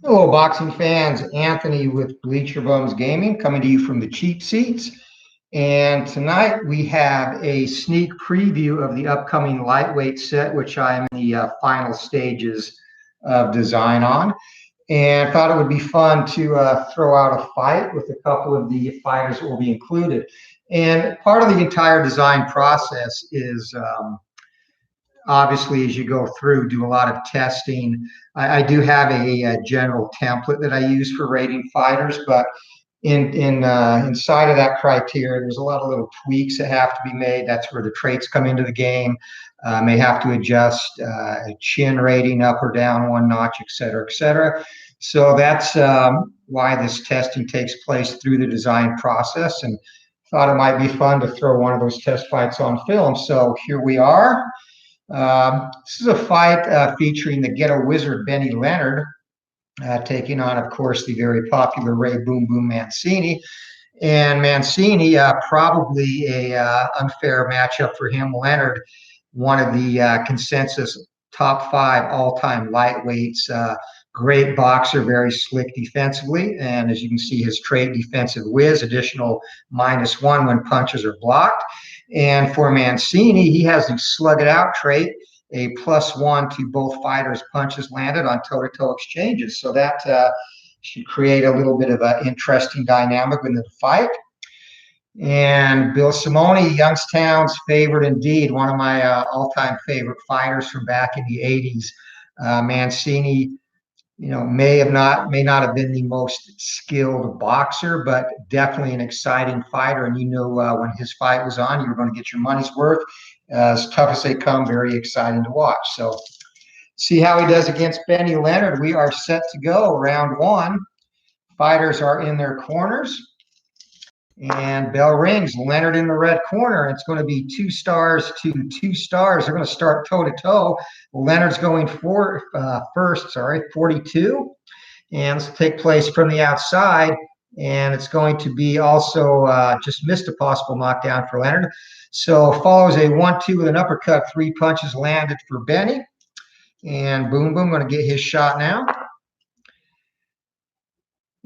Hello, boxing fans. Anthony with Bleacher Bums Gaming coming to you from the cheap seats. And tonight we have a sneak preview of the upcoming lightweight set, which I'm in the final stages of design on. And thought it would be fun to throw out a fight with a couple of the fighters that will be included. And part of the entire design process is obviously, as you go through, do a lot of testing. I do have a general template that I use for rating fighters, but inside of that criteria, there's a lot of little tweaks that have to be made. That's where the traits come into the game. May have to adjust chin rating up or down one notch, et cetera, et cetera. So that's why this testing takes place through the design process, and thought it might be fun to throw one of those test fights on film. So here we are. This is a fight featuring the Ghetto Wizard Benny Leonard, taking on, of course, the very popular Ray Boom Boom Mancini. And Mancini, probably a unfair matchup for him. Leonard, one of the consensus top 5 all-time lightweights. Great boxer, very slick defensively. And as you can see, his trait defensive whiz, additional -1 when punches are blocked. And for Mancini, he has the slug it out trait, a +1 to both fighters' punches landed on toe-to-toe exchanges. So that should create a little bit of an interesting dynamic in the fight. And Bill Simone, Youngstown's favorite indeed, one of my all-time favorite fighters from back in the 80s. Mancini, may not have been the most skilled boxer, but definitely an exciting fighter. And when his fight was on, you were going to get your money's worth. As tough as they come, very exciting to watch. So see how he does against Benny Leonard. We are set to go. Round 1. Fighters are in their corners. And bell rings. Leonard in the red corner. It's going to be 2 stars to 2 stars. They're going to start toe-to-toe. Leonard's going first, 42. And this will take place from the outside. And it's going to be also just missed a possible knockdown for Leonard. So follows a 1-2 with an uppercut. 3 punches landed for Benny. And Boom Boom going to get his shot now.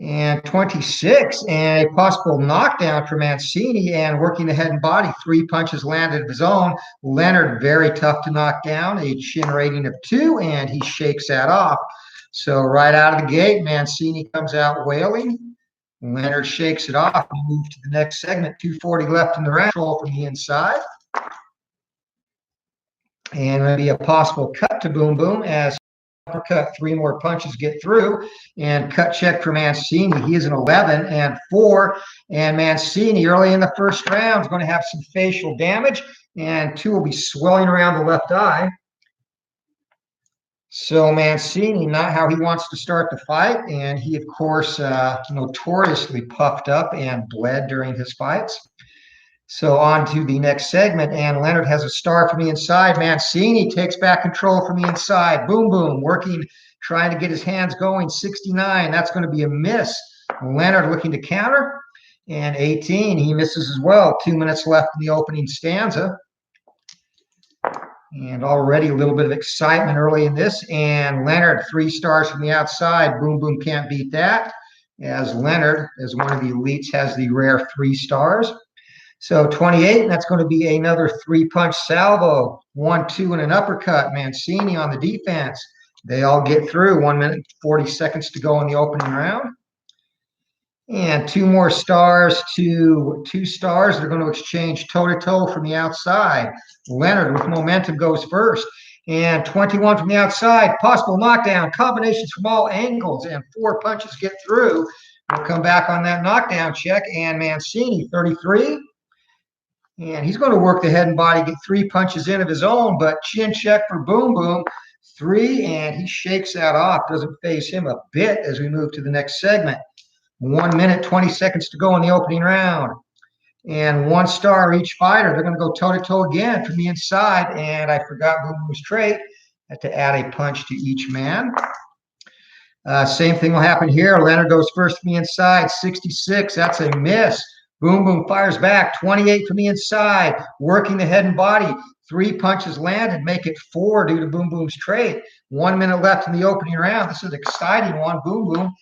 And 26, and a possible knockdown for Mancini, and working the head and body. 3 punches landed of his own. Leonard, very tough to knock down, a chin rating of 2, and he shakes that off. So right out of the gate, Mancini comes out wailing. Leonard shakes it off. We move to the next segment. 2:40 left in the round. Control from the inside. And there'll be a possible cut to Boom Boom as uppercut, 3 more punches get through, and cut check for Mancini. He is an 11 and 4, and Mancini early in the first round is going to have some facial damage, and 2 will be swelling around the left eye. So Mancini, not how he wants to start the fight, and he, of course, notoriously puffed up and bled during his fights. So on to the next segment, and Leonard has a star from the inside. Mancini takes back control from the inside. Boom Boom working, trying to get his hands going. 69, that's going to be a miss. Leonard looking to counter, and 18, he misses as well. 2 minutes left in the opening stanza. And already a little bit of excitement early in this, and Leonard, 3 stars from the outside. Boom Boom can't beat that, as Leonard, as one of the elites, has the rare 3 stars. So 28, and that's going to be another 3-punch salvo. 1-2 and an uppercut. Mancini on the defense. They all get through. 1 minute, 40 seconds to go in the opening round. And 2 more stars to 2 stars. They're going to exchange toe-to-toe from the outside. Leonard with momentum goes first. And 21 from the outside. Possible knockdown. Combinations from all angles. And 4 punches get through. We'll come back on that knockdown check. And Mancini, 33. And he's going to work the head and body, get 3 punches in of his own, but chin check for Boom Boom, 3, and he shakes that off. Doesn't phase him a bit as we move to the next segment. 1 minute, 20 seconds to go in the opening round. And 1 star each fighter. They're going to go toe-to-toe again from the inside, and I forgot Boom Boom's trait. Had to add a punch to each man. Same thing will happen here. Leonard goes first from the inside, 66. That's a miss. Boom Boom fires back, 28 from the inside, working the head and body. 3 punches landed, make it 4 due to Boom Boom's trade. 1 minute left in the opening round. This is an exciting one. Boom Boom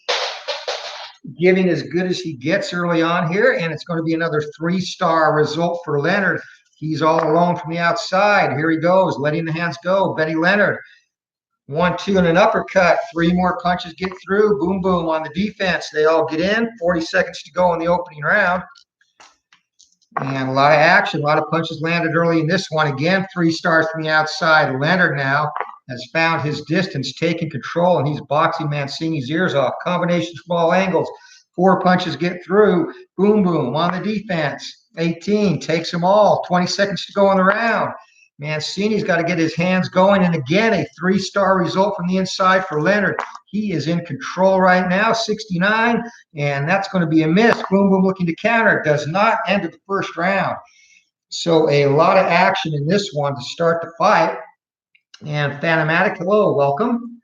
giving as good as he gets early on here, and it's going to be another 3-star result for Leonard. He's all alone from the outside. Here he goes, letting the hands go. Benny Leonard, 1-2 and an uppercut. 3 more punches get through. Boom Boom on the defense. They all get in. 40 seconds to go in the opening round. And a lot of action, a lot of punches landed early in this one. Again, 3 stars from the outside. Leonard now has found his distance, taking control, and he's boxing Mancini's ears off. Combinations from all angles. 4 punches get through. Boom Boom on the defense. 18, takes them all. 20 seconds to go in the round. Mancini's got to get his hands going, and again, a 3-star result from the inside for Leonard. He is in control right now, 69, and that's going to be a miss. Boom Boom looking to counter. Does not end the first round. So a lot of action in this one to start the fight. And Phantomatic, hello, welcome.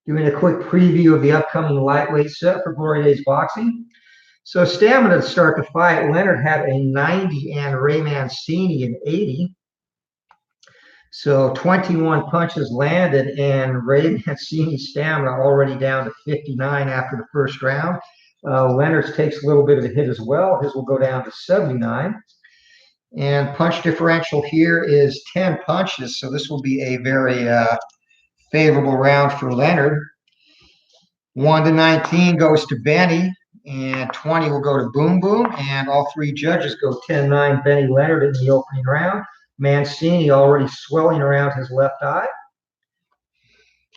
Doing a quick preview of the upcoming lightweight set for Glory Days Boxing. So stamina to start the fight. Leonard had a 90 and Ray Mancini an 80. So 21 punches landed, and Ray Mancini's stamina already down to 59 after the first round. Leonard's takes a little bit of a hit as well. His will go down to 79. And punch differential here is 10 punches, so this will be a very favorable round for Leonard. 1-19 goes to Benny, and 20 will go to Boom Boom, and all 3 judges go 10-9 Benny Leonard in the opening round. Mancini already swelling around his left eye.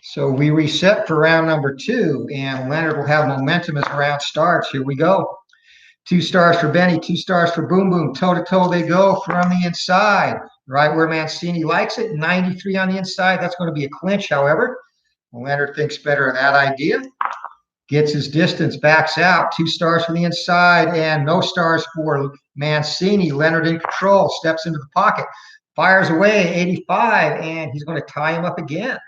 So we reset for round number 2, and Leonard will have momentum as the round starts. Here we go. 2 stars for Benny, 2 stars for Boom Boom. Toe-to-toe they go from the inside, right where Mancini likes it. 93 on the inside. That's going to be a clinch, however. Leonard thinks better of that idea. Gets his distance, backs out. 2 stars from the inside, and no stars for Mancini. Leonard in control, steps into the pocket, fires away, 85, and he's going to tie him up again.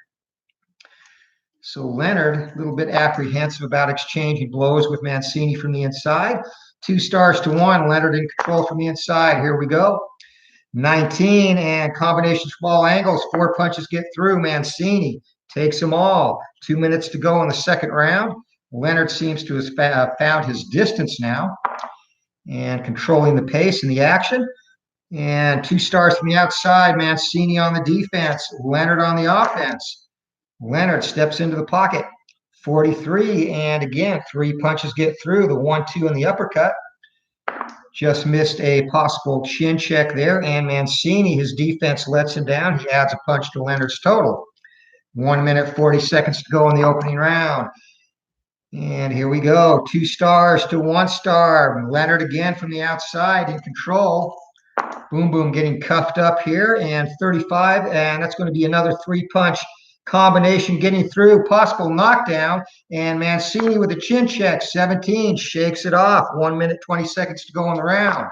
So Leonard, a little bit apprehensive about exchanging blows with Mancini from the inside. 2 stars to 1, Leonard in control from the inside. Here we go. 19, and combinations from all angles. 4 punches get through. Mancini takes them all. 2 minutes to go in the second round. Leonard seems to have found his distance now and controlling the pace and the action. And 2 stars from the outside, Mancini on the defense, Leonard on the offense. Leonard steps into the pocket, 43, and again, 3 punches get through, the 1-2 and the uppercut. Just missed a possible chin check there, and Mancini, his defense lets him down. He adds a punch to Leonard's total. 1 minute, 40 seconds to go in the opening round. And here we go, 2 stars to 1 star. Leonard again from the outside in control. Boom Boom getting cuffed up here, and 35, and that's going to be another 3-punch combination getting through, possible knockdown, and Mancini with a chin check, 17, shakes it off. 1 minute, 20 seconds to go in the round.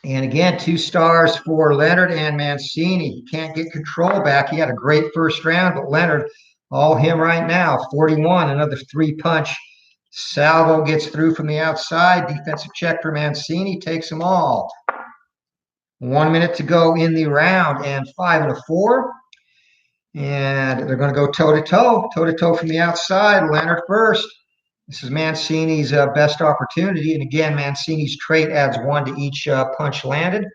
And again, 2 stars for Leonard and Mancini. He can't get control back. He had a great first round, but Leonard, all him right now, 41, another 3-punch. Salvo gets through from the outside. Defensive check for Mancini, takes them all. 1 minute to go in the round, and 5 and a 4. And they're going to go toe-to-toe from the outside. Leonard first. This is Mancini's best opportunity. And again, Mancini's trait adds 1 to each punch landed.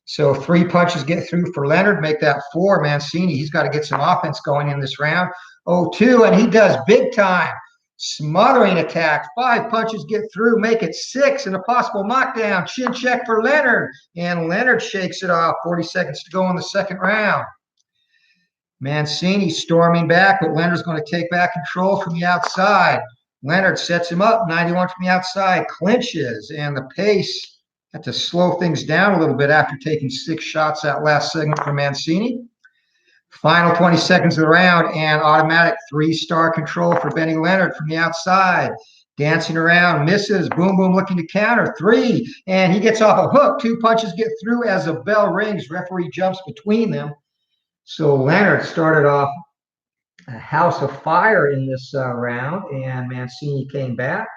So 3 punches get through for Leonard, make that 4. Mancini, he's got to get some offense going in this round. 0-2, and he does big time. Smothering attack. 5 punches get through, make it 6, and a possible knockdown. Chin check for Leonard, and Leonard shakes it off. 40 seconds to go in the second round. Mancini storming back, but Leonard's going to take back control from the outside. Leonard sets him up, 91 from the outside, clinches, and the pace had to slow things down a little bit after taking 6 shots that last segment from Mancini. Final 20 seconds of the round, and automatic 3-star control for Benny Leonard from the outside. Dancing around, misses. Boom Boom looking to counter. 3, and he gets off a hook. 2 punches get through as a bell rings. Referee jumps between them. So Leonard started off a house of fire in this round, and Mancini came back.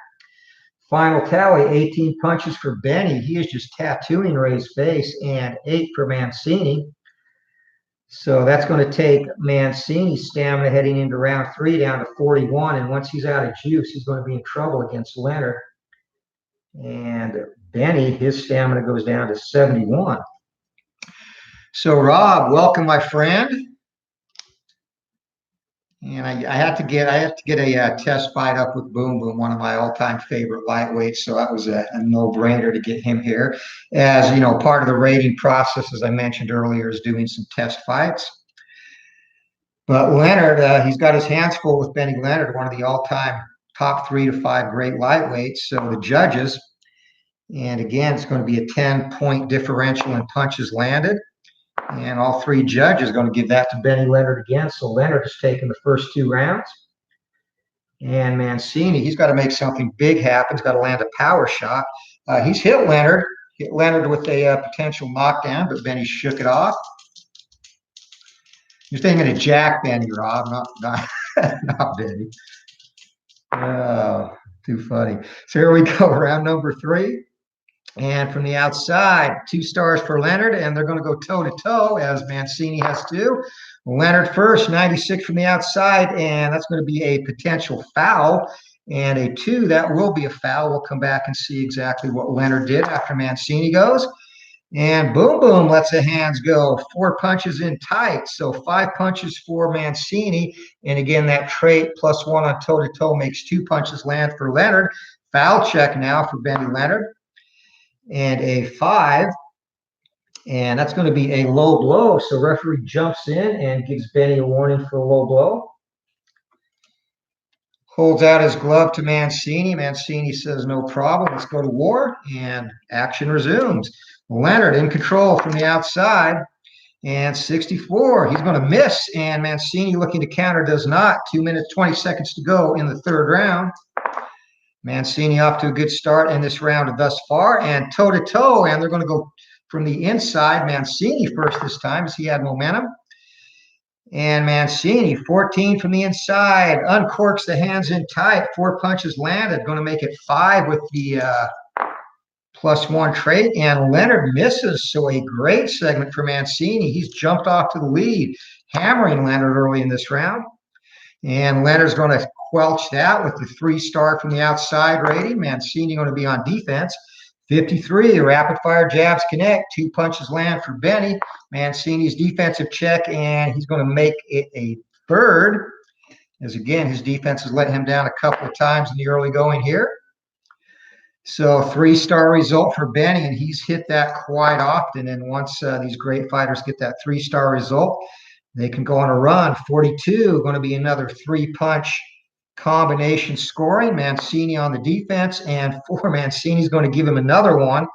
Final tally, 18 punches for Benny. He is just tattooing Ray's face, and 8 for Mancini. So that's going to take Mancini's stamina heading into round 3 down to 41. And once he's out of juice, he's going to be in trouble against Leonard. And Benny, his stamina goes down to 71. So Rob, welcome, my friend. And I had to get a test fight up with Boom Boom, one of my all-time favorite lightweights. So that was a no-brainer to get him here. As you know, part of the rating process, as I mentioned earlier, is doing some test fights. But Leonard, he's got his hands full with Benny Leonard, one of the all-time top 3 to 5 great lightweights. So the judges, and again, it's going to be a 10-point differential in punches landed. And all 3 judges are going to give that to Benny Leonard again. So Leonard has taken the first 2 rounds. And Mancini, he's got to make something big happen. He's got to land a power shot. He's hit Leonard with a potential knockdown, but Benny shook it off. You're thinking of Jack Benny, Rob, not Benny. Oh, too funny. So here we go, round number 3. And from the outside, 2 stars for Leonard, and they're going to go toe-to-toe, as Mancini has to. Leonard first, 96 from the outside, and that's going to be a potential foul. And a 2, that will be a foul. We'll come back and see exactly what Leonard did after Mancini goes. And Boom Boom lets the hands go. 4 punches in tight, so 5 punches for Mancini. And again, that trait +1 on toe-to-toe makes 2 punches land for Leonard. Foul check now for Benny Leonard. And a 5, and that's going to be a low blow. So referee jumps in and gives Benny a warning for a low blow. Holds out his glove to Mancini. Mancini says, no problem, let's go to war, and action resumes. Leonard in control from the outside, and 64. He's going to miss, and Mancini looking to counter, does not. 2 minutes, 20 seconds to go in the 3rd round. Mancini off to a good start in this round thus far, and toe-to-toe, and they're going to go from the inside. Mancini first this time, as he had momentum. And Mancini, 14 from the inside, uncorks the hands in tight. 4 punches landed, going to make it 5 with the +1 trait, and Leonard misses. So a great segment for Mancini. He's jumped off to the lead, hammering Leonard early in this round. And Leonard's going to quelch that with the 3-star from the outside rating. Mancini going to be on defense. 53, rapid-fire jabs connect. 2 punches land for Benny. Mancini's defensive check, and he's going to make it a 3rd. As again, his defense has let him down a couple of times in the early going here. So 3-star result for Benny, and he's hit that quite often. And once these great fighters get that 3-star result, they can go on a run. 42, going to be another 3-punch combination scoring. Mancini on the defense, and 4, Mancini's going to give him another one.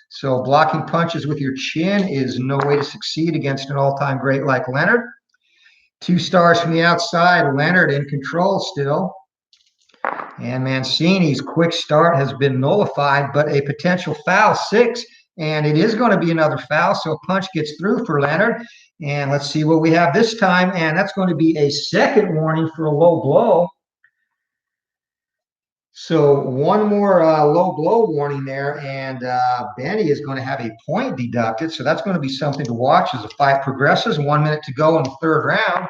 So blocking punches with your chin is no way to succeed against an all-time great like Leonard. 2 stars from the outside. Leonard in control still. And Mancini's quick start has been nullified, but a potential foul, 6. And it is going to be another foul, so a punch gets through for Leonard. And let's see what we have this time. And that's going to be a 2nd warning for a low blow. So 1 more low blow warning there, and Benny is going to have a point deducted. So that's going to be something to watch as the fight progresses. 1 minute to go in the 3rd round.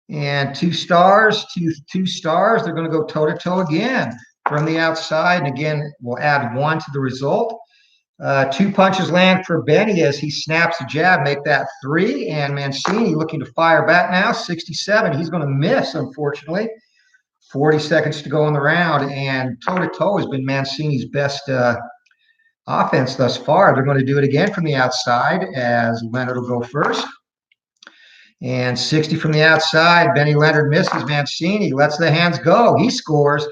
And 2 stars, two stars. They're going to go toe-to-toe again from the outside. And again, we'll add 1 to the result. 2 punches land for Benny as he snaps a jab, make that 3. And Mancini looking to fire back now, 67. He's going to miss, unfortunately. 40 seconds to go in the round, and toe-to-toe has been Mancini's best offense thus far. They're going to do it again from the outside as Leonard will go first. And 60 from the outside. Benny Leonard misses. Mancini lets the hands go. He scores.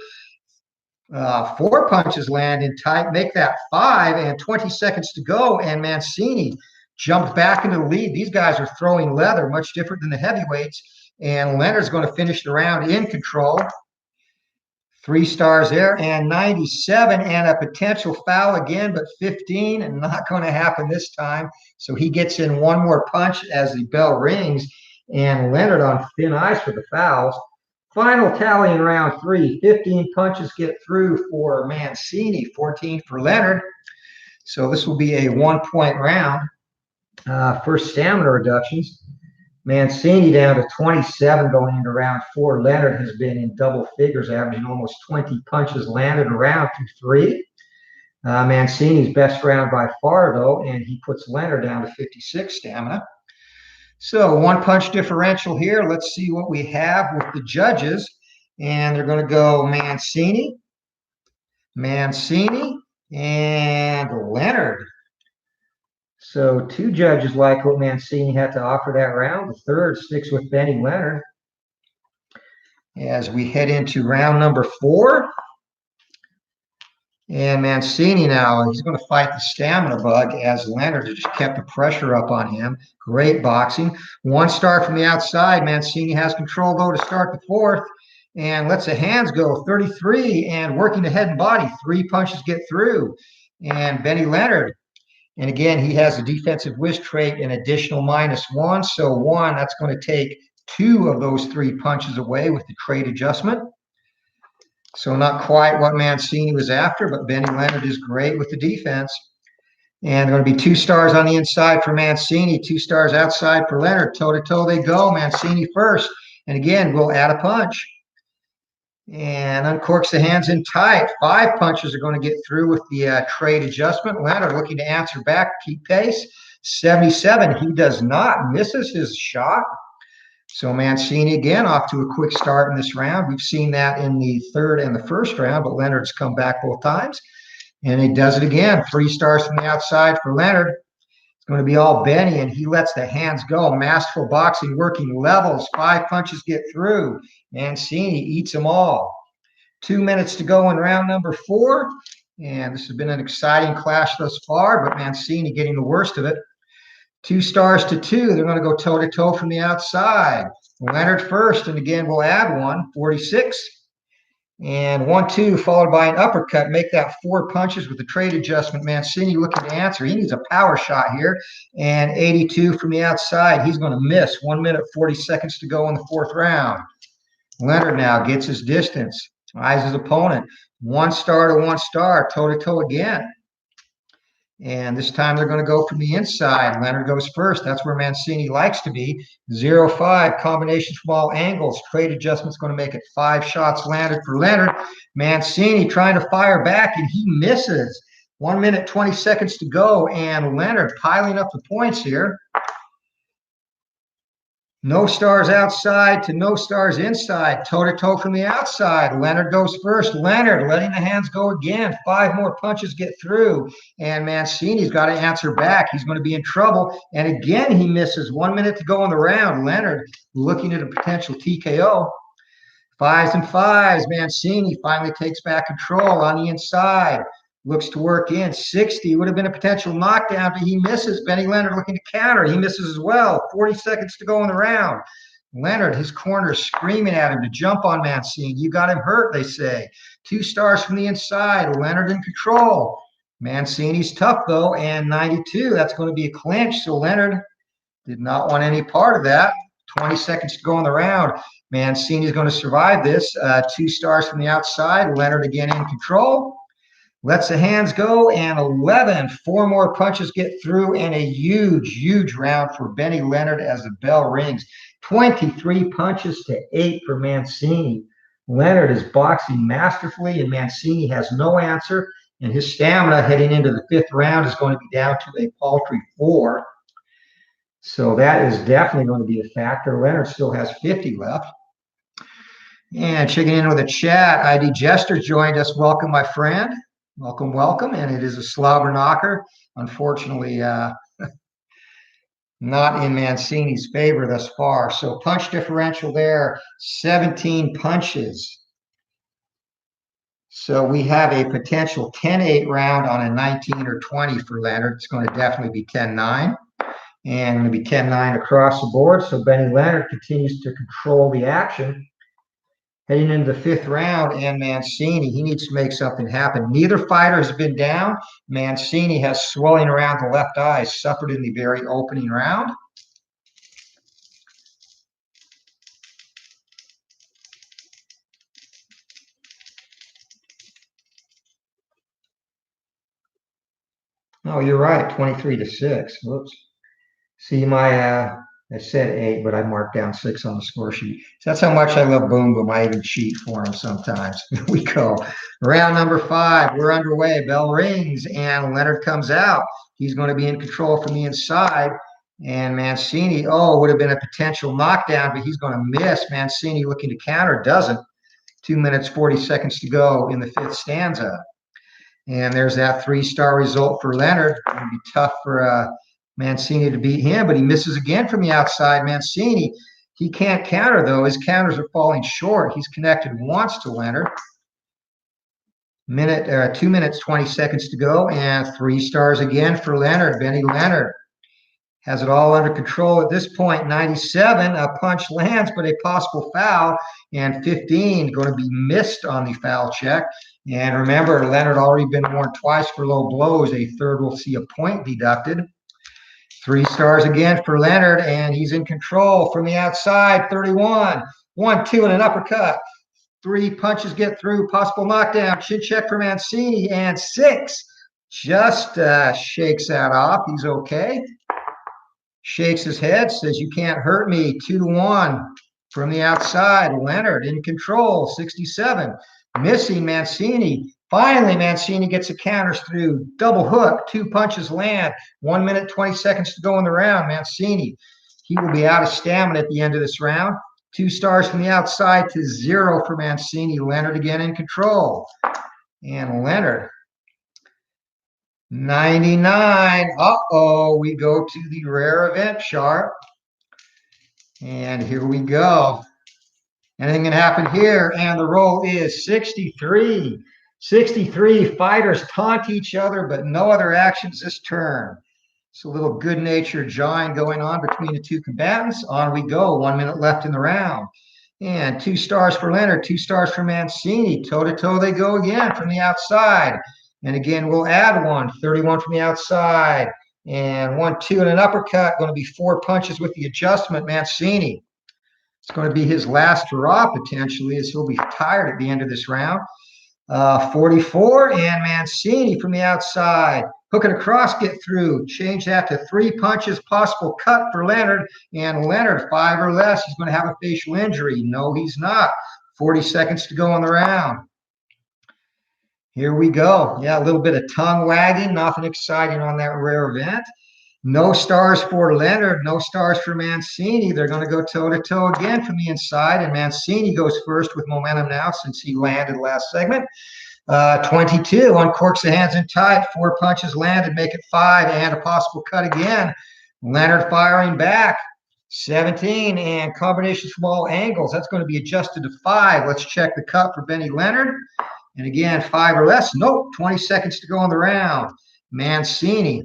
4 punches land in tight, make that 5, and 20 seconds to go. And Mancini jumped back into the lead. These guys are throwing leather, much different than the heavyweights. And Leonard's going to finish the round in control. 3 stars there, and 97, and a potential foul again, but 15, and not going to happen this time. So he gets in 1 more punch as the bell rings, and Leonard on thin ice for the fouls. Final tally in round 3, 15 punches get through for Mancini, 14 for Leonard. So this will be a 1-point round. First stamina reductions. Mancini down to 27 going into round 4. Leonard has been in double figures, averaging almost 20 punches landed around through 3. Mancini's best round by far, though, and he puts Leonard down to 56 stamina. So 1-punch differential here. Let's see what we have with the judges. And they're going to go Mancini, and Leonard. So 2 judges like what Mancini had to offer that round. The third sticks with Benny Leonard. As we head into round number 4. And Mancini now, he's going to fight the stamina bug as Leonard just kept the pressure up on him. Great boxing. 1 star from the outside. Mancini has control, though, to start the 4th. And lets the hands go, 33, and working the head and body. 3 punches get through. And Benny Leonard, and again, he has a defensive whiz trait, an additional -1. So 1, that's going to take 2 of those 3 punches away with the trait adjustment. So not quite what Mancini was after, but Benny Leonard is great with the defense. And going to be 2 stars on the inside for Mancini, 2 stars outside for Leonard. Toe-to-toe they go. Mancini first. And again, we'll add a punch. And uncorks the hands in tight. 5 punches are going to get through with the trade adjustment. Leonard looking to answer back, keep pace. 77, he does not, misses his shot. So Mancini again off to a quick start in this round. We've seen that in the 3rd and the 1st round, but Leonard's come back both times. And he does it again. 3 stars from the outside for Leonard. It's going to be all Benny, and he lets the hands go. Masterful boxing, working levels. 5 punches get through. Mancini eats them all. 2 minutes to go in round number 4. And this has been an exciting clash thus far, but Mancini getting the worst of it. 2 stars to 2. They're going to go toe-to-toe from the outside. Leonard first, and again, we'll add 1, 46. And 1-2, followed by an uppercut. Make that 4 punches with the trade adjustment. Mancini looking to answer. He needs a power shot here. And 82 from the outside. He's going to miss. 1 minute, 40 seconds to go in the 4th round. Leonard now gets his distance. Eyes his opponent. 1 star to 1 star. Toe-to-toe again. And this time they're going to go from the inside. Leonard goes first. That's where Mancini likes to be. 0-5, combinations from all angles. Trade adjustment's going to make it 5 shots landed for Leonard. Mancini trying to fire back, and he misses. 1 minute, 20 seconds to go, and Leonard piling up the points here. No stars outside to no stars inside. Toe-to-toe from the outside. Leonard goes first. Leonard letting the hands go again. 5 more punches get through. And Mancini's got to answer back. He's going to be in trouble. And again, he misses. 1 minute to go in the round. Leonard looking at a potential TKO. 5s and 5s. Mancini finally takes back control on the inside. Looks to work in. 60 would have been a potential knockdown, but he misses. Benny Leonard looking to counter. He misses as well. 40 seconds to go in the round. Leonard, his corner screaming at him to jump on Mancini. You got him hurt, they say. 2 stars from the inside. Leonard in control. Mancini's tough, though, and 92. That's going to be a clinch, so Leonard did not want any part of that. 20 seconds to go in the round. Mancini's going to survive this. 2 stars from the outside. Leonard again in control. Lets the hands go, and 11. 4 more punches get through, and a huge, huge round for Benny Leonard as the bell rings. 23 punches to 8 for Mancini. Leonard is boxing masterfully, and Mancini has no answer, and his stamina heading into the 5th round is going to be down to a paltry 4. So that is definitely going to be a factor. Leonard still has 50 left. And checking in with the chat, ID Jester joined us. Welcome, my friend. Welcome, welcome. And it is a slobber knocker. Unfortunately, not in Mancini's favor thus far. So punch differential there, 17 punches. So we have a potential 10-8 round on a 19 or 20 for Leonard. It's going to definitely be 10-9. And going to be 10-9 across the board. So Benny Leonard continues to control the action. Heading into the 5th round, and Mancini, he needs to make something happen. Neither fighter has been down. Mancini has swelling around the left eye, suffered in the very opening round. Oh, you're right, 23-6. Whoops. See, I said 8, but I marked down 6 on the score sheet. So that's how much I love Boom Boom. I even cheat for him sometimes. Here we go. Round number 5. We're underway. Bell rings, and Leonard comes out. He's going to be in control from the inside. And Mancini, would have been a potential knockdown, but he's going to miss. Mancini looking to counter, doesn't. 2 minutes, 40 seconds to go in the 5th stanza. And there's that 3-star result for Leonard. It's going to be tough for Mancini to beat him, but he misses again from the outside. Mancini, he can't counter, though. His counters are falling short. He's connected once to Leonard. 2 minutes, 20 seconds to go, and 3 stars again for Leonard. Benny Leonard has it all under control at this point. 97, a punch lands, but a possible foul, and 15 going to be missed on the foul check. And remember, Leonard already been warned twice for low blows. A third will see a point deducted. 3 stars again for Leonard, and he's in control from the outside. 31, 1-2, and an uppercut. 3 punches get through. Possible knockdown. Chin check for Mancini, and 6 just shakes that off. He's okay. Shakes his head, says, "You can't hurt me." 2-1 from the outside. Leonard in control. 67, missing Mancini. Finally, Mancini gets the counters through. Double hook. 2 punches land. 1 minute, 20 seconds to go in the round. Mancini, he will be out of stamina at the end of this round. 2 stars from the outside to 0 for Mancini. Leonard again in control. And Leonard, 99. We go to the rare event chart. And here we go. Anything can happen here. And the roll is 63. 63. Fighters taunt each other, but no other actions this turn. It's a little good-natured jawing going on between the 2 combatants. On we go. 1 minute left in the round. And 2 stars for Leonard, 2 stars for Mancini. Toe-to-toe they go again from the outside. And again, we'll add 1. 31 from the outside. And 1-2 and an uppercut. Going to be 4 punches with the adjustment. Mancini, it's going to be his last hurrah, potentially, as he'll be tired at the end of this round. 44, and Mancini from the outside. Hook and across, get through. Change that to 3 punches, possible cut for Leonard. And Leonard, 5 or less, he's going to have a facial injury. No, he's not. 40 seconds to go in the round. Here we go. Yeah, a little bit of tongue wagging, nothing exciting on that rare event. No stars for Leonard, no stars for Mancini. They're going to go toe-to-toe again from the inside, and Mancini goes first with momentum now since he landed last segment. 22, uncorks the hands in tight. 4 punches landed, make it 5, and a possible cut again. Leonard firing back. 17, and combinations from all angles. That's going to be adjusted to 5. Let's check the cut for Benny Leonard. And again, 5 or less. Nope, 20 seconds to go on the round. Mancini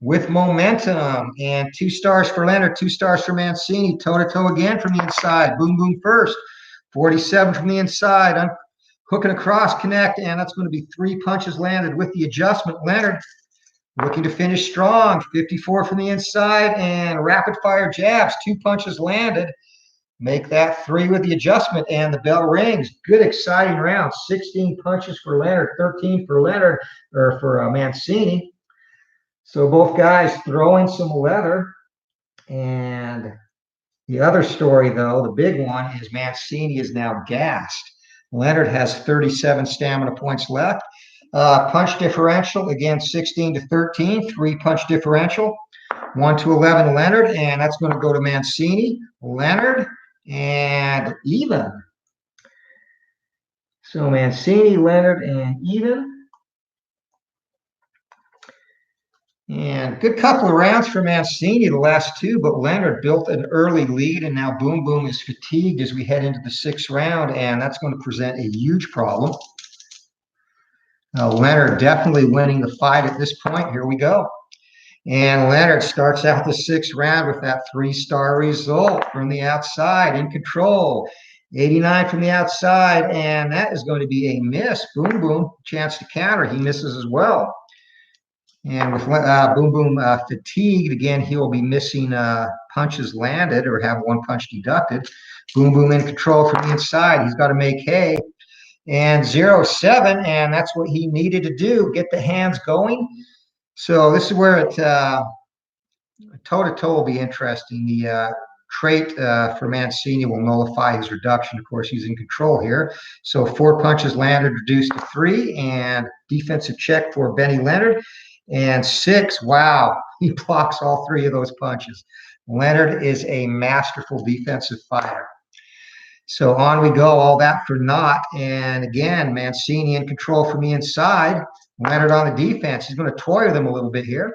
with momentum, and 2 stars for Leonard, 2 stars for Mancini. Toe-to-toe again from the inside. Boom, boom first. 47 from the inside. Hook and across, connect, and that's going to be 3 punches landed with the adjustment. Leonard looking to finish strong. 54 from the inside, and rapid-fire jabs. 2 punches landed. Make that 3 with the adjustment, and the bell rings. Good, exciting round. 16 punches for Leonard, 13 for Leonard, or for Mancini. So both guys throwing some leather. And the other story, though, the big one, is Mancini is now gassed. Leonard has 37 stamina points left. Punch differential, again, 16-13, 3 punch differential. 1-11 Leonard, and that's going to go to Mancini. Leonard, and even. So Mancini, Leonard, and even. And good couple of rounds for Mancini, the last 2, but Leonard built an early lead, and now Boom Boom is fatigued as we head into the 6th round, and that's going to present a huge problem. Leonard definitely winning the fight at this point. Here we go. And Leonard starts out the 6th round with that 3-star result from the outside, in control. 89 from the outside, and that is going to be a miss. Boom Boom, chance to counter. He misses as well. And with Boom Boom fatigued, again, he will be missing punches landed or have 1 punch deducted. Boom Boom in control from the inside. He's got to make hay. And 0-7, and that's what he needed to do, get the hands going. So this is where it toe-to-toe will be interesting. The trait for Mancini will nullify his reduction. Of course, he's in control here. So 4 punches landed, reduced to 3, and defensive check for Benny Leonard. And 6, wow, he blocks all 3 of those punches. Leonard is a masterful defensive fighter. So on we go, all that for naught. And again, Mancini in control from the inside. Leonard on the defense. He's going to toy with him a little bit here.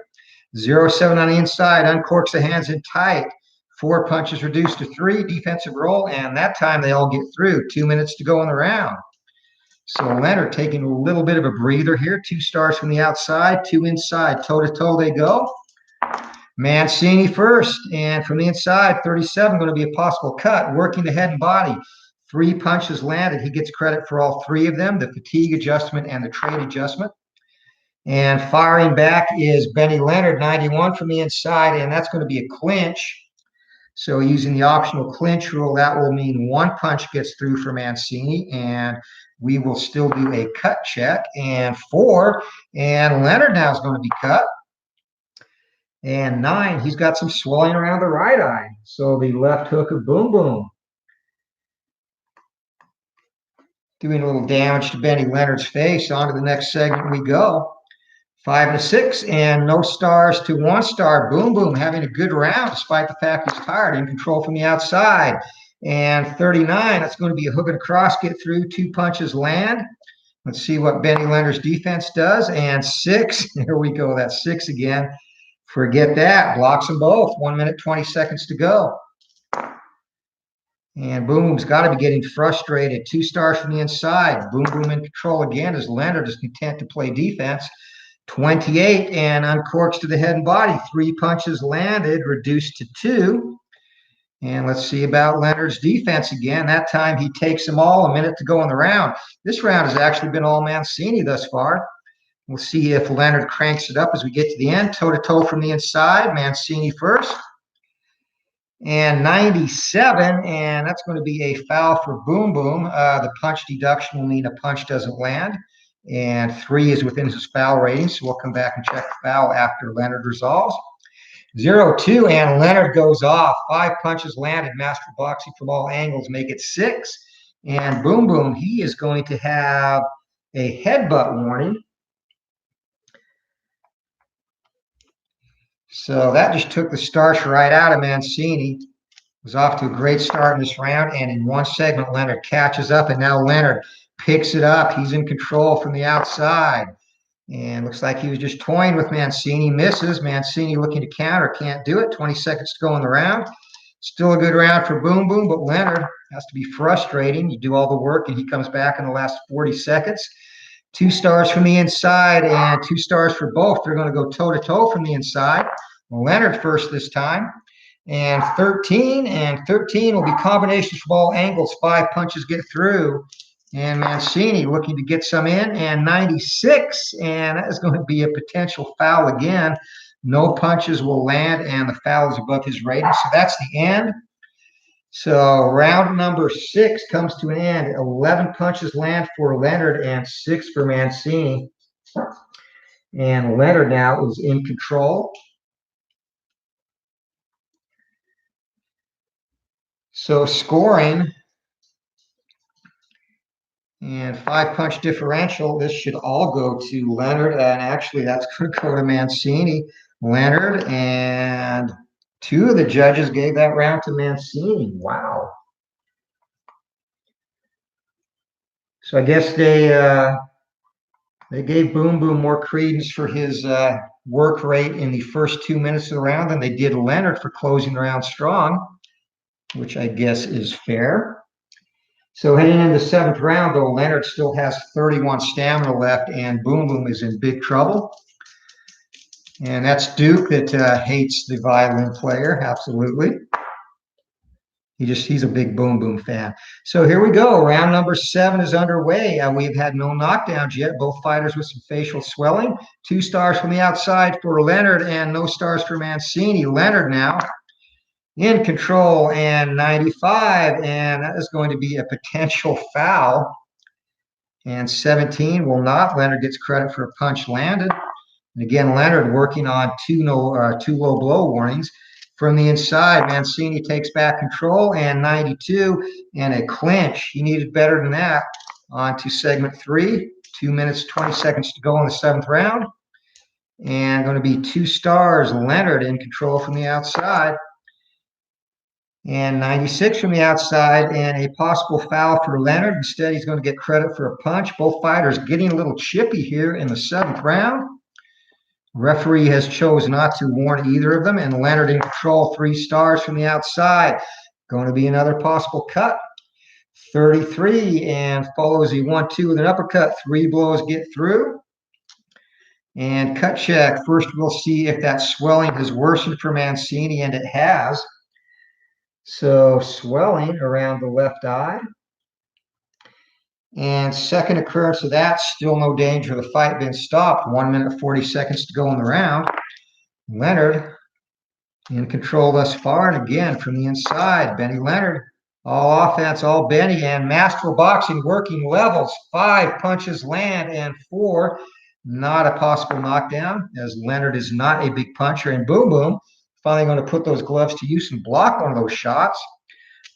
0-7 on the inside, uncorks the hands in tight. 4 punches reduced to 3, defensive roll, and that time they all get through. 2 minutes to go in the round. So Leonard taking a little bit of a breather here. 2 stars from the outside, 2 inside. Toe-to-toe they go. Mancini first, and from the inside, 37, going to be a possible cut, working the head and body. 3 punches landed. He gets credit for all 3 of them, the fatigue adjustment and the trade adjustment. And firing back is Benny Leonard, 91 from the inside, and that's going to be a clinch. So using the optional clinch rule, that will mean 1 punch gets through for Mancini, and we will still do a cut check. And 4, and Leonard now is going to be cut. And 9, he's got some swelling around the right eye. So the left hook of Boom Boom. Doing a little damage to Benny Leonard's face. On to the next segment we go. 5 and 6, and no stars to 1 star. Boom Boom having a good round despite the fact he's tired, in control from the outside. And 39, that's going to be a hook and a cross, get through, 2 punches land. Let's see what Benny Leonard's defense does. And 6, here we go, that's 6 again. Forget that, blocks them both. 1 minute, 20 seconds to go. And Boom Boom's got to be getting frustrated. 2 stars from the inside. Boom Boom in control again as Leonard is content to play defense. 28, and uncorks to the head and body. 3 punches landed, reduced to 2. And let's see about Leonard's defense again. That time he takes them all. A minute to go in the round. This round has actually been all Mancini thus far. We'll see if Leonard cranks it up as we get to the end. Toe-to-toe from the inside. Mancini first. And 97, and that's going to be a foul for Boom Boom. The punch deduction will mean a punch doesn't land. And 3 is within his foul rating, so we'll come back and check the foul after Leonard resolves. 0-2, and Leonard goes off. 5 punches landed. Master boxing from all angles, make it 6. And Boom Boom, he is going to have a headbutt warning. So that just took the starch right out of Mancini. Was off to a great start in this round, and in 1 segment, Leonard catches up, and now Leonard picks it up. He's in control from the outside. And looks like he was just toying with Mancini. Misses. Mancini looking to counter. Can't do it. 20 seconds to go in the round. Still a good round for Boom Boom, but Leonard has to be frustrating. You do all the work, and he comes back in the last 40 seconds. 2 stars from the inside and 2 stars for both. They're going to go toe-to-toe from the inside. Leonard first this time. And 13 will be combinations from all angles. 5 punches get through. And Mancini looking to get some in. And 96, and that is going to be a potential foul again. No punches will land, and the foul is above his rating. So that's the end. So round number 6 comes to an end. 11 punches land for Leonard and 6 for Mancini. And Leonard now is in control. So scoring and 5-punch differential, this should all go to Leonard. And actually, that's going to go to Mancini. Leonard, and 2 of the judges gave that round to Mancini. Wow. So I guess they gave Boom Boom more credence for his work rate in the first 2 minutes of the round than they did Leonard for closing the round strong, which I guess is fair. So heading into the 7th round, though, Leonard still has 31 stamina left, and Boom Boom is in big trouble. And that's Duke that hates the violin player, absolutely. He's a big Boom Boom fan. So here we go. Round number 7 is underway. We've had no knockdowns yet. Both fighters with some facial swelling. 2 stars from the outside for Leonard and no stars for Mancini. Leonard now in control, and 95, and that is going to be a potential foul. And 17 will not. Leonard gets credit for a punch landed. And again, Leonard working on two low blow warnings. From the inside, Mancini takes back control and 92 and a clinch. He needed better than that. On to segment 3, 2 minutes, 20 seconds to go in the 7th round. And going to be 2 stars, Leonard in control from the outside. And 96 from the outside, and a possible foul for Leonard. Instead, he's going to get credit for a punch. Both fighters getting a little chippy here in the 7th round. Referee has chosen not to warn either of them, and Leonard in control, 3 stars from the outside. Going to be another possible cut. 33, and follows a 1-2 with an uppercut. 3 blows get through. And cut check. First, we'll see if that swelling has worsened for Mancini, and it has. So swelling around the left eye. And second occurrence of that, still no danger of the fight being stopped. 1 minute, 40 seconds to go in the round. Leonard in control thus far. And again, from the inside, Benny Leonard. All offense, all Benny, and masterful boxing, working levels. 5 punches land, and 4, not a possible knockdown, as Leonard is not a big puncher. And Boom Boom finally going to put those gloves to use and block one of those shots.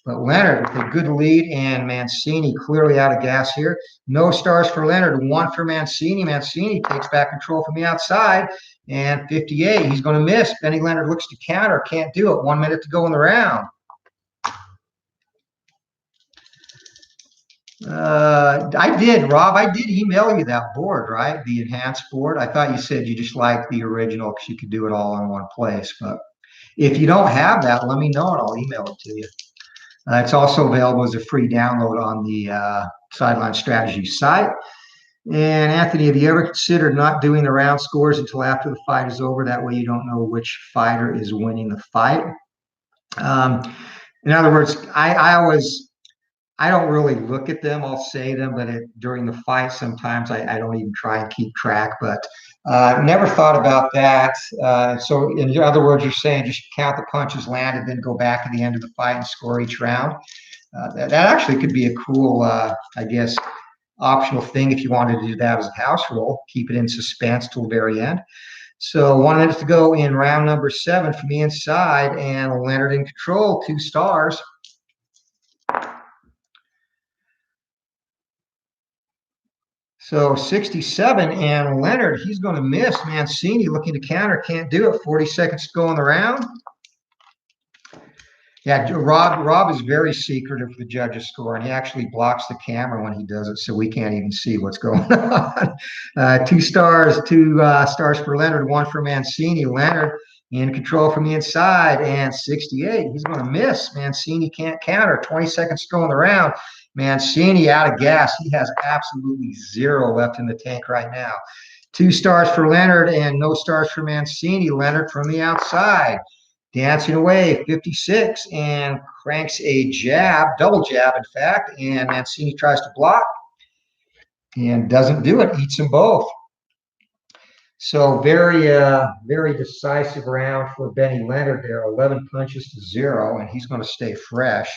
But Leonard with a good lead, and Mancini clearly out of gas here. No stars for Leonard, 1 for Mancini. Mancini takes back control from the outside, and 58. He's going to miss. Benny Leonard looks to counter, can't do it. 1 minute to go in the round. Rob, I did email you that board, right? The enhanced board. I thought you said you just liked the original because you could do it all in one place. But if you don't have that, let me know and I'll email it to you. It's also available as a free download on the Sideline Strategy site. And Anthony, have you ever considered not doing the round scores until after the fight is over? That way you don't know which fighter is winning the fight. In other words, I don't really look at them. I'll say them, but during the fight, sometimes I don't even try and keep track. But never thought about that. So in other words, you're saying just count the punches landed, then go back at the end of the fight and score each round. That actually could be a cool, I guess, optional thing if you wanted to do that as a house rule. Keep it in suspense till the very end. So 1 minute to go in round number 7 from the inside, and Leonard in control, 2 stars. So 67, and Leonard, he's going to miss. Mancini looking to counter, can't do it. 40 seconds to go in the round. Yeah, Rob is very secretive for the judges' score, and he actually blocks the camera when he does it, so we can't even see what's going on. 2 stars, 2 stars for Leonard, 1 for Mancini. Leonard in control from the inside, and 68. He's going to miss. Mancini can't counter. 20 seconds to go in the round. Mancini out of gas. He has absolutely 0 left in the tank right now. 2 stars for Leonard and no stars for Mancini. Leonard from the outside, dancing away, 56, and cranks a jab, double jab, in fact, and Mancini tries to block and doesn't do it, eats them both. So very decisive round for Benny Leonard there, 11 punches to 0, and he's going to stay fresh.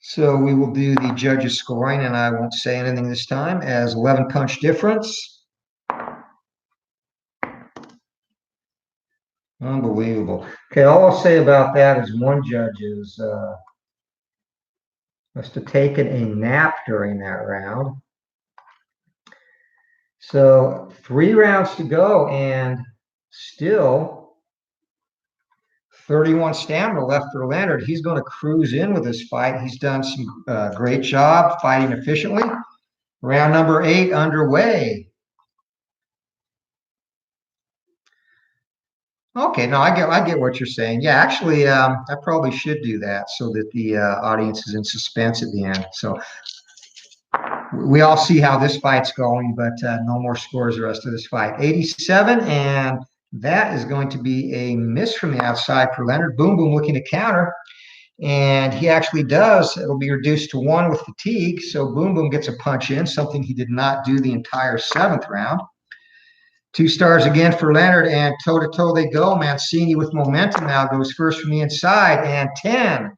So we will do the judges' scoring, and I won't say anything this time, as 11 punch difference. Unbelievable. Okay, all I'll say about that is one judge must have taken a nap during that round. So 3 rounds to go, and still 31 stamina left for Leonard. He's going to cruise in with this fight. He's done some great job fighting efficiently. Round number 8 underway. Okay, no, I get what you're saying. Yeah, actually, I probably should do that so that the audience is in suspense at the end. So we all see how this fight's going, but no more scores the rest of this fight. 87, and that is going to be a miss from the outside for Leonard. Boom Boom looking to counter, and he actually does. It'll be reduced to 1 with fatigue, so Boom Boom gets a punch in, something he did not do the entire 7th round. 2 stars again for Leonard, and toe-to-toe they go. Mancini with momentum now goes first from the inside, and 10.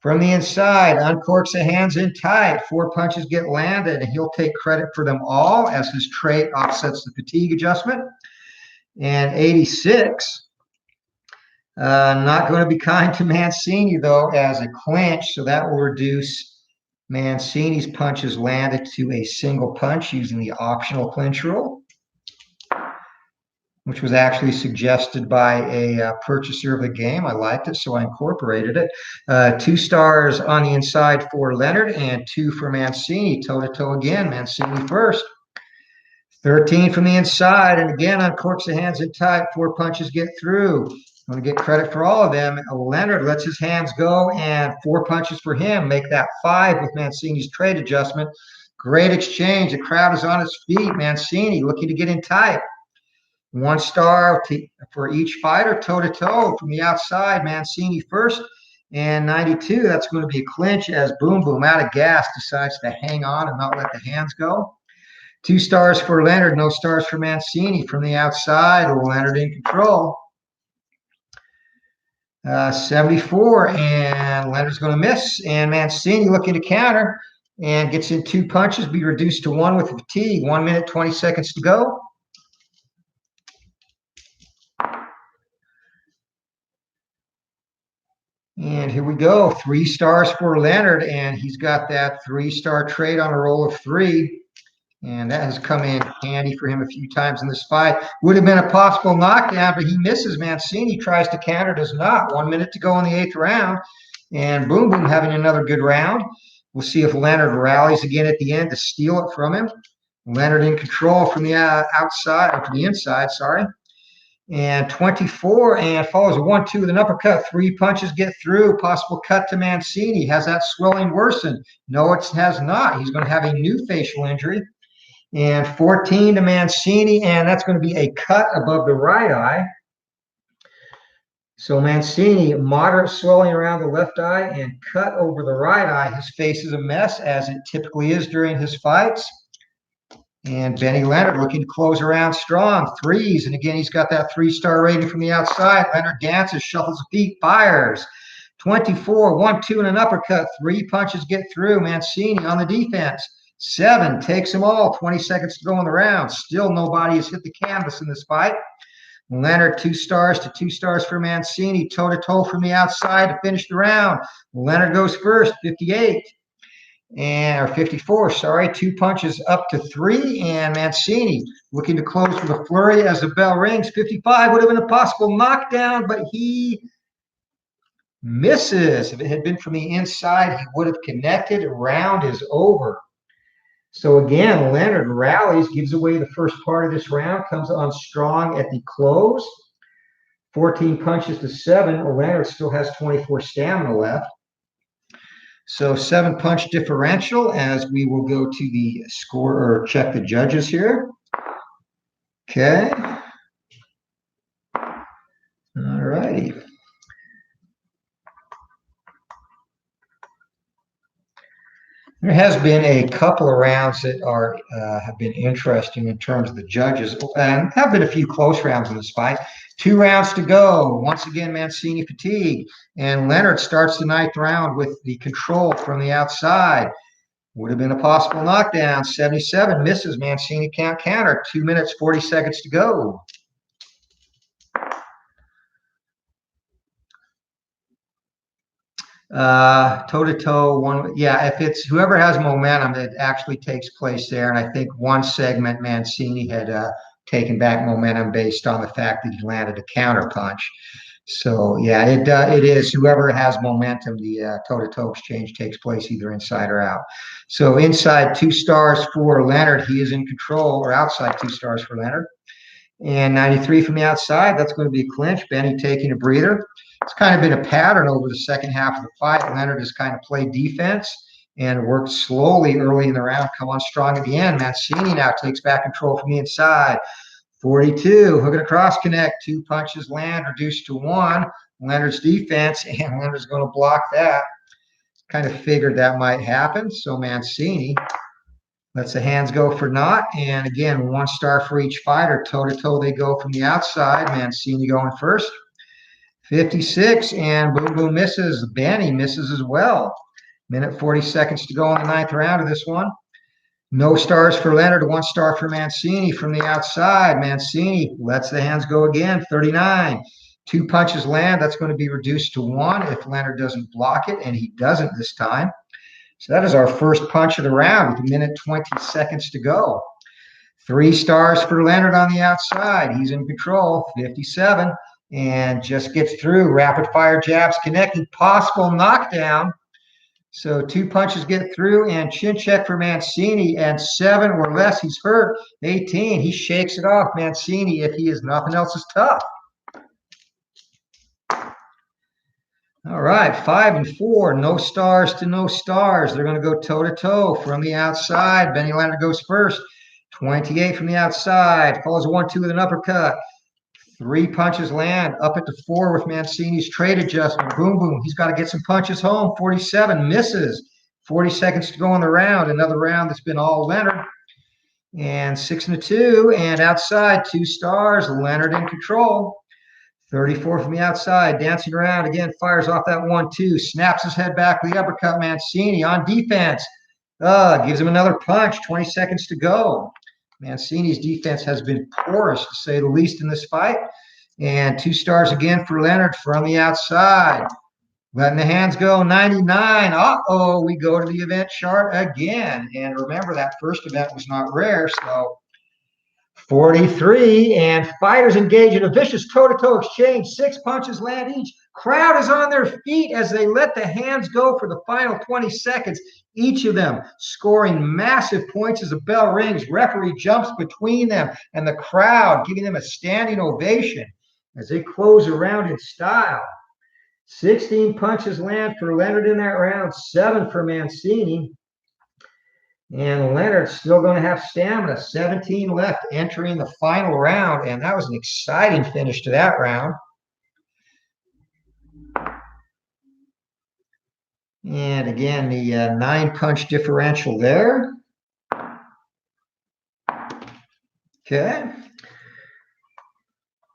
From the inside, uncorks the hands in tight. 4 punches get landed, and he'll take credit for them all as his trait offsets the fatigue adjustment. And 86. Not going to be kind to Mancini, though, as a clinch, so that will reduce Mancini's punches landed to a single punch using the optional clinch rule, which was actually suggested by a purchaser of the game. I liked it, so I incorporated it. 2 stars on the inside for Leonard and 2 for Mancini. Toe-to-toe again, Mancini first. 13 from the inside, and again, uncorks the hands in tight. 4 punches get through. I'm going to get credit for all of them. Leonard lets his hands go, and 4 punches for him. Make that 5 with Mancini's trade adjustment. Great exchange. The crowd is on its feet. Mancini looking to get in tight. 1 star for each fighter, toe-to-toe from the outside. Mancini first, and 92. That's going to be a clinch as Boom Boom, out of gas, decides to hang on and not let the hands go. 2 stars for Leonard, no stars for Mancini. From the outside, Leonard in control. 74, and Leonard's going to miss, and Mancini looking to counter and gets in 2 punches, be reduced to 1 with fatigue. 1 minute, 20 seconds to go. And here we go. 3 stars for Leonard, and he's got that 3-star trade on a roll of 3. And that has come in handy for him a few times in this fight. Would have been a possible knockdown, but he misses. Mancini tries to counter, does not. 1 minute to go in the 8th round. And Boom Boom having another good round. We'll see if Leonard rallies again at the end to steal it from him. Leonard in control from the outside, or from the inside, sorry. And 24, and follows a 1-2 with an uppercut. 3 punches get through. Possible cut to Mancini. Has that swelling worsened? No, it has not. He's going to have a new facial injury. And 14 to Mancini, and that's going to be a cut above the right eye. So Mancini, moderate swelling around the left eye and cut over the right eye. His face is a mess, as it typically is during his fights. And Benny Leonard looking to close around strong. 3s, and again, he's got that 3-star rating from the outside. Leonard dances, shuffles the feet, fires. 24, 1-2, and an uppercut. 3 punches get through. Mancini on the defense. 7 takes them all. 20 seconds to go in the round. Still nobody has hit the canvas in this fight. Leonard, 2 stars to 2 stars for Mancini. Toe-to-toe from the outside to finish the round. Leonard goes first, 58. Or 54, sorry. 2 punches up to 3. And Mancini looking to close with a flurry as the bell rings. 55 would have been a possible knockdown, but he misses. If it had been from the inside, he would have connected. Round is over. So again, Leonard rallies, gives away the first part of this round, comes on strong at the close. 14 punches to 7. Leonard still has 24 stamina left. So 7-punch differential, as we will go to the score, or check the judges here. Okay. All righty. There has been a couple of rounds that have been interesting in terms of the judges, and have been a few close rounds in this fight. 2 rounds to go. Once again, Mancini fatigue, and Leonard starts the 9th round with the control from the outside. Would have been a possible knockdown. 77 misses. Mancini can't counter. 2 minutes, 40 seconds to go. Toe-to-toe, one, yeah, if it's whoever has momentum, it actually takes place there. And I think one segment Mancini had taken back momentum based on the fact that he landed a counter punch. So yeah, it is whoever has momentum, the toe-to-toe exchange takes place either inside or out. So inside, 2 stars for Leonard, he is in control, or outside, 2 stars for Leonard. And 93 from the outside, that's going to be a clinch. Benny taking a breather. It's kind of been a pattern over the second half of the fight. Leonard has kind of played defense and worked slowly early in the round, come on strong at the end. Mancini now takes back control from the inside. 42, hook and a cross connect. 2 punches land, reduced to 1. Leonard's defense, and Leonard's going to block that. Kind of figured that might happen. So Mancini lets the hands go for naught. And again, 1 star for each fighter. Toe-to-toe they go from the outside. Mancini going first. 56, and Boom Boom misses. Benny misses as well. Minute 40 seconds to go in the ninth round of this one. No stars for Leonard, 1 star for Mancini from the outside. Mancini lets the hands go again, 39. 2 punches land. That's going to be reduced to 1 if Leonard doesn't block it, and he doesn't this time. So that is our first punch of the round with a minute 20 seconds to go. 3 stars for Leonard on the outside. He's in control, 57, and just gets through. Rapid fire jabs connecting, possible knockdown. So 2 punches get through, and chin check for Mancini, and 7 or less, he's hurt. 18, he shakes it off. Mancini, if he is nothing else, is tough. All right, 5 and 4, no stars to no stars. They're going to go toe-to-toe from the outside. Benny Leonard goes first. 28 from the outside, follows 1-2 with an uppercut. 3 punches land, up at the 4 with Mancini's trade adjustment. Boom Boom, he's got to get some punches home. 47, misses. 40 seconds to go in the round. Another round that's been all Leonard. And 6-2, and outside, 2 stars. Leonard in control. 34 from the outside, dancing around again, fires off that 1-2, snaps his head back with the uppercut. Mancini on defense. Gives him another punch. 20 seconds to go. Mancini's defense has been porous, to say the least, in this fight. And 2 stars again for Leonard from the outside. Letting the hands go, 99. Uh-oh, we go to the event chart again. And remember, that first event was not rare, so 43. And fighters engage in a vicious toe-to-toe exchange. 6 punches land each. Crowd is on their feet as they let the hands go for the final 20 seconds. Each of them scoring massive points as the bell rings. Referee jumps between them and the crowd, giving them a standing ovation as they close around in style. 16 punches land for Leonard in that round, 7 for Mancini. And Leonard's still going to have stamina. 17 left entering the final round, and that was an exciting finish to that round. And again, the 9-punch differential there. Okay.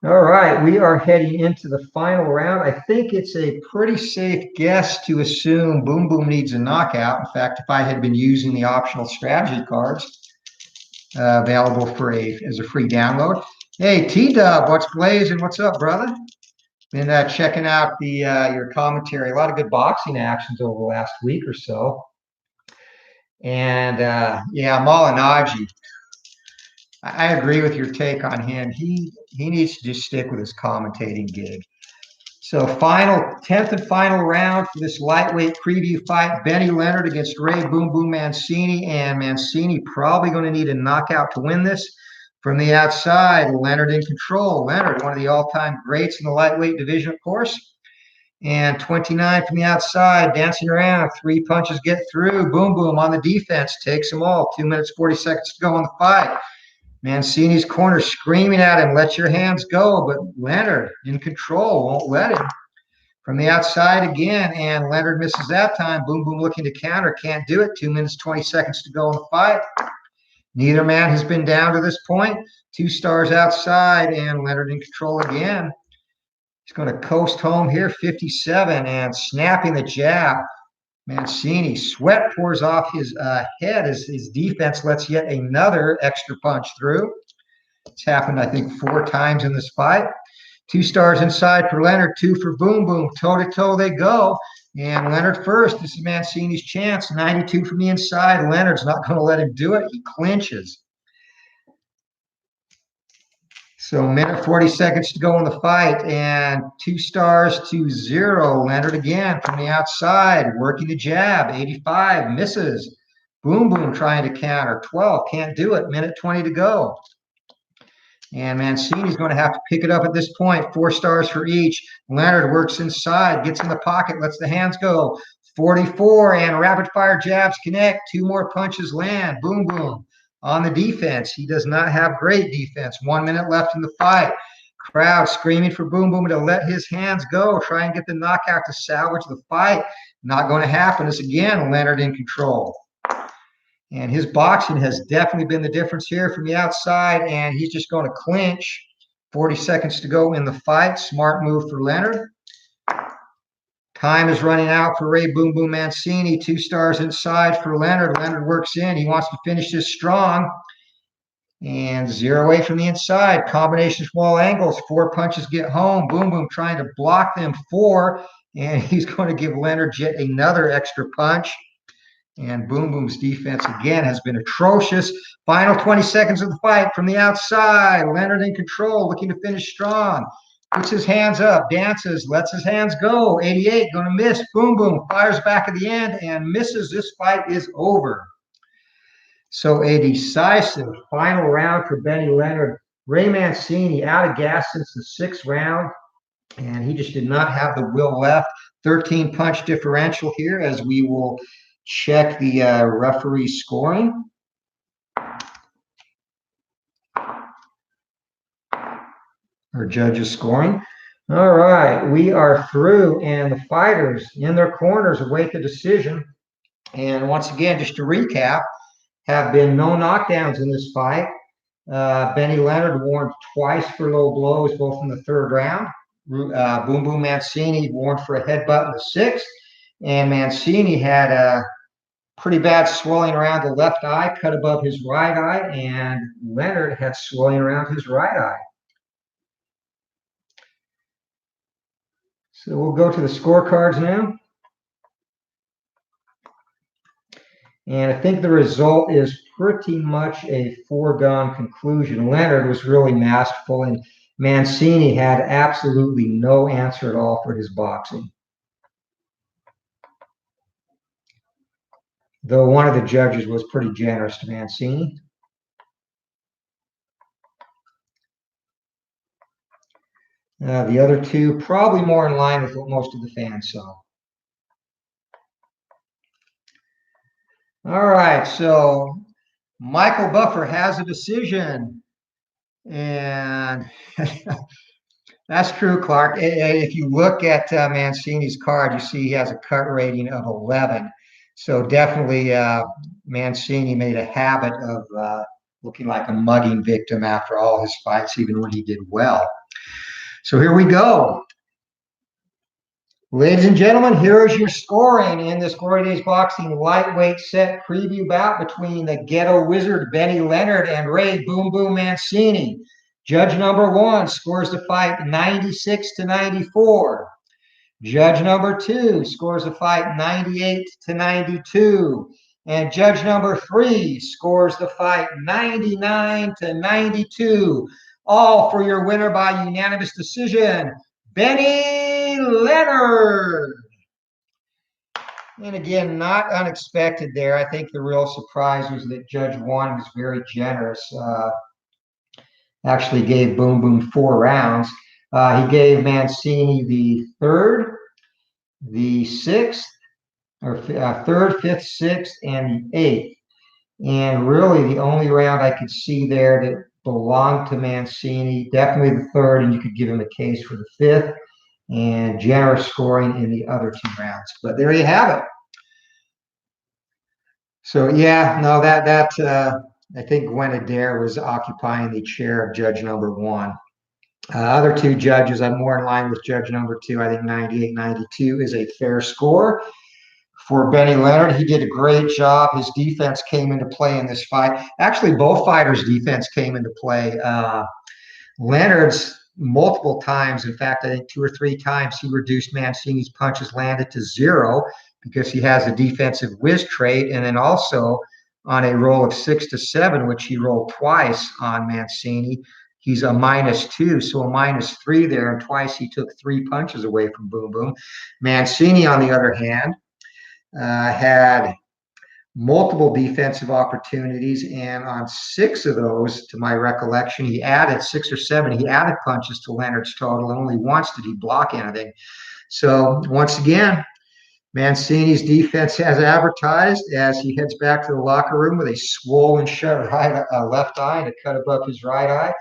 All right, we are heading into the final round. I think it's a pretty safe guess to assume Boom Boom needs a knockout. In fact, if I had been using the optional strategy cards available for as a free download. Hey, T-Dub, what's blazing? What's up, brother? Been checking out your commentary. A lot of good boxing actions over the last week or so. And yeah, Malinaji, I agree with your take on him. He needs to just stick with his commentating gig. So 10th and final round for this lightweight preview fight. Benny Leonard against Ray Boom Boom Mancini. And Mancini probably going to need a knockout to win this. From the outside, Leonard in control. Leonard, one of the all-time greats in the lightweight division, of course. And 29 from the outside, dancing around. 3 punches get through. Boom Boom on the defense, takes them all. 2 minutes, 40 seconds to go in the fight. Mancini's corner screaming at him, let your hands go. But Leonard in control, won't let him. From the outside again, and Leonard misses that time. Boom Boom looking to counter, can't do it. 2 minutes, 20 seconds to go in the fight. Neither man has been down to this point. 2 stars outside, and Leonard in control again. He's going to coast home here, 57, and snapping the jab. Mancini, sweat pours off his head as his defense lets yet another extra punch through. It's happened, I think, 4 times in this fight. 2 stars inside for Leonard, 2 for Boom Boom. Toe-to-toe they go. And Leonard first. This is Mancini's chance. 92 from the inside. Leonard's not going to let him do it. He clinches. So minute 40 seconds to go in the fight. And 2 stars to 0. Leonard again from the outside. Working the jab. 85. Misses. Boom Boom trying to counter. 12. Can't do it. Minute 20 to go. And Mancini's going to have to pick it up at this point. 4 stars for each. Leonard works inside, gets in the pocket, lets the hands go. 44, and rapid fire jabs connect. 2 more punches land. Boom Boom on the defense. He does not have great defense. 1 minute left in the fight. Crowd screaming for Boom Boom to let his hands go. Try and get the knockout to salvage the fight. Not going to happen. It's again Leonard in control. And his boxing has definitely been the difference here from the outside, and he's just going to clinch. 40 seconds to go in the fight. Smart move for Leonard. Time is running out for Ray Boom Boom Mancini. 2 stars inside for Leonard. Leonard works in. He wants to finish this strong. And 0 away from the inside. Combination small angles. 4 punches get home. Boom Boom trying to block them 4. And he's going to give Leonard yet another extra punch. And Boom Boom's defense again has been atrocious. Final 20 seconds of the fight from the outside. Leonard in control, looking to finish strong. Puts his hands up, dances, lets his hands go. 88, going to miss. Boom Boom fires back at the end and misses. This fight is over. So a decisive final round for Benny Leonard. Ray Mancini out of gas since the 6th round, and he just did not have the will left. 13 punch differential here as we will check the referee scoring. Or judges scoring. All right, we are through, and the fighters in their corners await the decision. And once again, just to recap, have been no knockdowns in this fight. Benny Leonard warned twice for low blows, both in the 3rd round. Boom Boom Mancini warned for a headbutt in the 6th. And Mancini had a pretty bad swelling around the left eye, cut above his right eye, and Leonard had swelling around his right eye. So we'll go to the scorecards now. And I think the result is pretty much a foregone conclusion. Leonard was really masterful, and Mancini had absolutely no answer at all for his boxing. Though one of the judges was pretty generous to Mancini. The other 2 probably more in line with what most of the fans saw. All right, so Michael Buffer has a decision, and that's true, Clark. If you look at Mancini's card, you see he has a cut rating of 11. So definitely Mancini made a habit of looking like a mugging victim after all his fights, even when he did well. So here we go. Ladies and gentlemen, here is your scoring in this Glory Days Boxing lightweight set preview bout between the Ghetto Wizard Benny Leonard and Ray Boom Boom Mancini. Judge number 1 scores the fight 96-94. Judge number 2 scores the fight 98-92. And judge number 3 scores the fight 99-92. All for your winner by unanimous decision, Benny Leonard. And again, not unexpected there. I think the real surprise was that Judge 1 was very generous. Actually gave Boom Boom 4 rounds. He gave Mancini the 3rd, the 6th, or 3rd, 5th, 6th, and the 8th. And really the only round I could see there that belonged to Mancini, definitely the 3rd, and you could give him a case for the 5th, and generous scoring in the other 2 rounds. But there you have it. So yeah, no, I think Gwen Adair was occupying the chair of judge number 1. Other 2 judges, I'm more in line with judge number 2. I think 98-92 is a fair score for Benny Leonard. He did a great job. His defense came into play in this fight. Actually, both fighters' defense came into play. Leonard's multiple times, in fact, I think 2 or 3 times, he reduced Mancini's punches landed to 0 because he has a defensive whiz trait, and then also on a roll of 6-7, which he rolled twice on Mancini, he's a -2, so a -3 there, and twice he took 3 punches away from Boom Boom. Mancini, on the other hand, had multiple defensive opportunities, and on 6 of those, to my recollection, he added 6 or 7. He added punches to Leonard's total, and only once did he block anything. So once again, Mancini's defense has advertised as he heads back to the locker room with a swollen shut left eye and a cut above his right eye.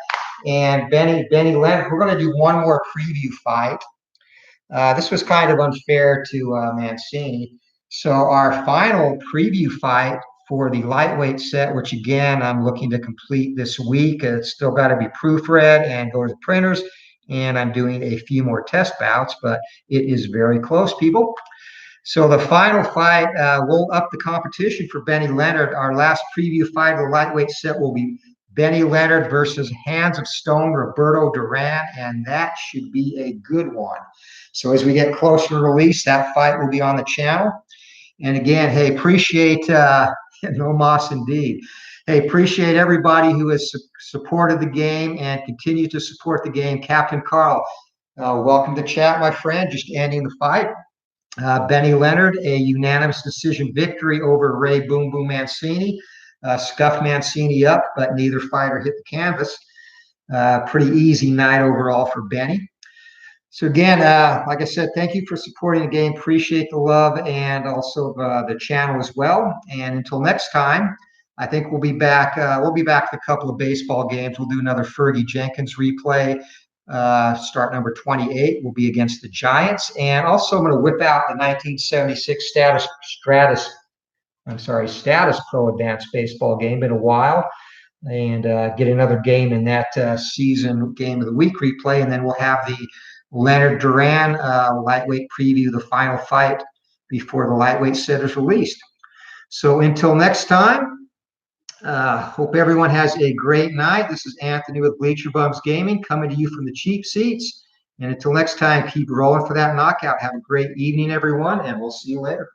And Benny Leonard, we're going to do one more preview fight. This was kind of unfair to Mancini. So our final preview fight for the lightweight set, which again, I'm looking to complete this week. It's still got to be proofread and go to the printers, and I'm doing a few more test bouts, but it is very close, people. So the final fight will up the competition for Benny Leonard. Our last preview fight of the lightweight set will be Benny Leonard versus Hands of Stone Roberto Duran, and that should be a good one. So as we get closer to release, that fight will be on the channel. And again, hey, appreciate no moss indeed. Hey, appreciate everybody who has supported the game and continue to support the game. Captain Carl, welcome to chat, my friend. Just ending the fight. Benny Leonard, a unanimous decision victory over Ray Boom Boom Mancini. Scuffed Mancini up, but neither fighter hit the canvas. Pretty easy night overall for Benny. So again, like I said, thank you for supporting the game. Appreciate the love and also the channel as well. And until next time, I think we'll be back. We'll be back with a couple of baseball games. We'll do another Fergie Jenkins replay. Start number 28 will be against the Giants. And also I'm going to whip out the 1976 Status Pro Advanced Baseball game. Been a while. And get another game in that season game of the week replay. And then we'll have the Leonard Duran lightweight preview, the final fight before the lightweight set is released. So until next time, hope everyone has a great night. This is Anthony with Bleacher Bums Gaming coming to you from the cheap seats. And until next time, keep rolling for that knockout. Have a great evening, everyone, and we'll see you later.